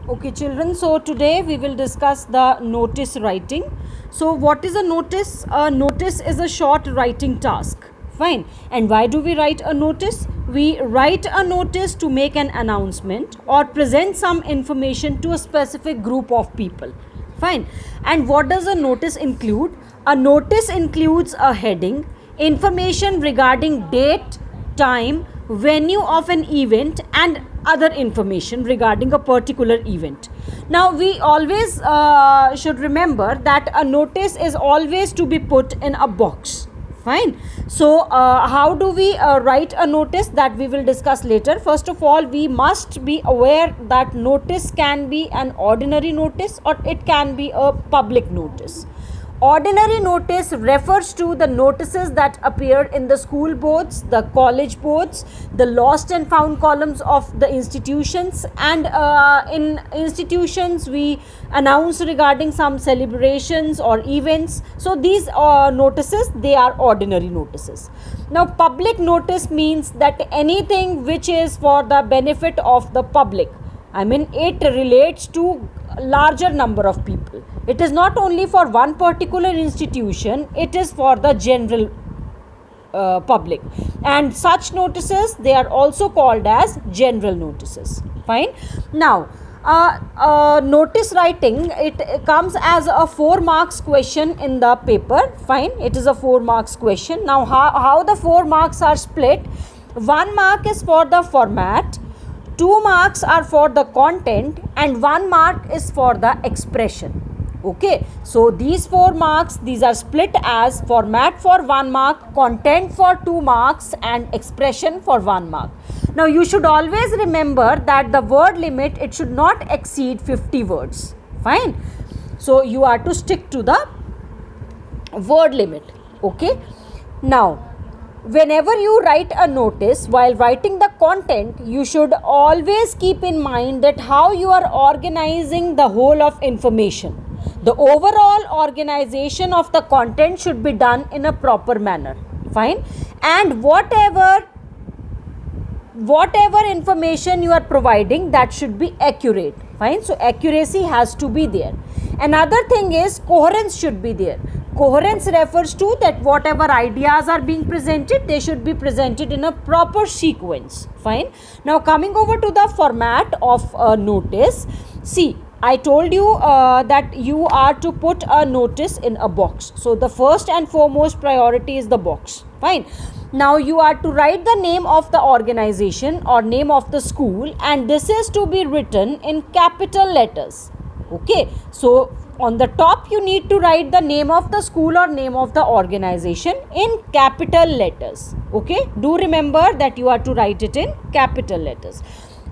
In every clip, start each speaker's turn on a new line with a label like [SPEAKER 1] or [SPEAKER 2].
[SPEAKER 1] Okay, children, so today we will discuss the notice writing. So what is a notice? A notice is a short writing task. Fine. And why do we write a notice? We write a notice to make an announcement or present some information to a specific group of people. Fine. And what does a notice include? A notice includes a heading, information regarding date, time, venue of an event, and other information regarding a particular event. Now we always should remember that a notice is always to be put in a box. Fine. So how do we write a notice? That we will discuss later. First of all, we must be aware that notice can be an ordinary notice or it can be a public notice. Ordinary notice refers to the notices that appear in the school boards, the college boards, the lost and found columns of the institutions, and in institutions we announce regarding some celebrations or events. So these notices, they are ordinary notices. Now public notice means that anything which is for the benefit of the public. I mean, it relates to larger number of people. It is not only for one particular institution, it is for the general public. And such notices, they are also called as general notices. Fine. Now, notice writing, it comes as a 4 marks question in the paper. Fine. It is a 4 marks question. Now, how the 4 marks are split? 1 mark is for the format, 2 marks are for the content, and 1 mark is for the expression. Okay, so these 4 marks, these are split as format for 1 mark, content for 2 marks, and expression for 1 mark. Now you should always remember that the word limit, it should not exceed 50 words. Fine. So you are to stick to the word limit. Okay. Now, whenever you write a notice, while writing the content, you should always keep in mind that how you are organizing the whole of information. The overall organization of the content should be done in a proper manner. Fine. And whatever information you are providing, that should be accurate. Fine. So accuracy has to be there. Another thing is coherence should be there. Coherence refers to that whatever ideas are being presented, they should be presented in a proper sequence. Fine. Now coming over to the format of a notice. See, I told you that you are to put a notice in a box. So the first and foremost priority is the box. Fine. Now you are to write the name of the organization or name of the school, and this is to be written in capital letters. Okay. So on the top you need to write the name of the school or name of the organization in capital letters. Okay. Do remember that you are to write it in capital letters.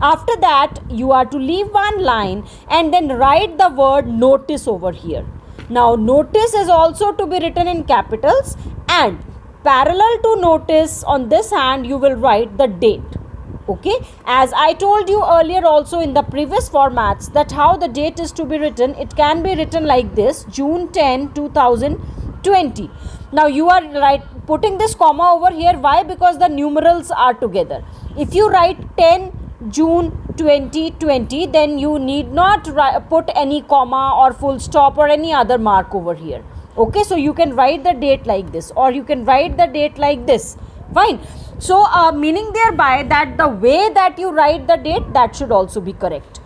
[SPEAKER 1] After that, you are to leave 1 line and then write the word notice over here. Now, notice is also to be written in capitals, and parallel to notice, on this hand, you will write the date. Okay. As I told you earlier also in the previous formats that how the date is to be written, it can be written like this: June 10, 2020. Now, you are putting this comma over here. Why? Because the numerals are together. If you write 10 June 2020, then you need not put any comma or full stop or any other mark over here. Okay, so you can write the date like this, or you can write the date like this. Fine. So meaning thereby that the way that you write the date, that should also be correct.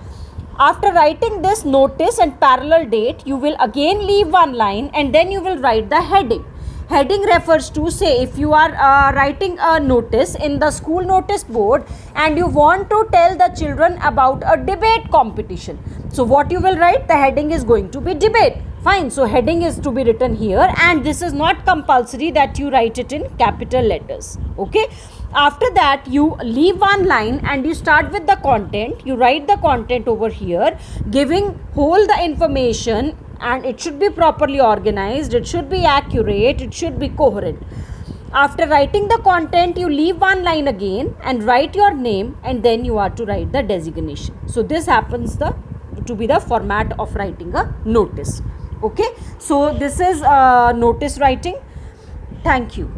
[SPEAKER 1] After writing this notice and parallel date, you will again leave 1 line and then you will write the heading. Heading refers to, say, if you are writing a notice in the school notice board and you want to tell the children about a debate competition. So what you will write? The heading is going to be debate. Fine. So heading is to be written here, and this is not compulsory that you write it in capital letters. Okay. After that, you leave 1 line and you start with the content. You write the content over here, giving whole the information, and it should be properly organized, it should be accurate, it should be coherent. After writing the content, you leave 1 line again and write your name, and then you are to write the designation. So this happens to be the format of writing a notice. Okay. So this is notice writing. Thank you.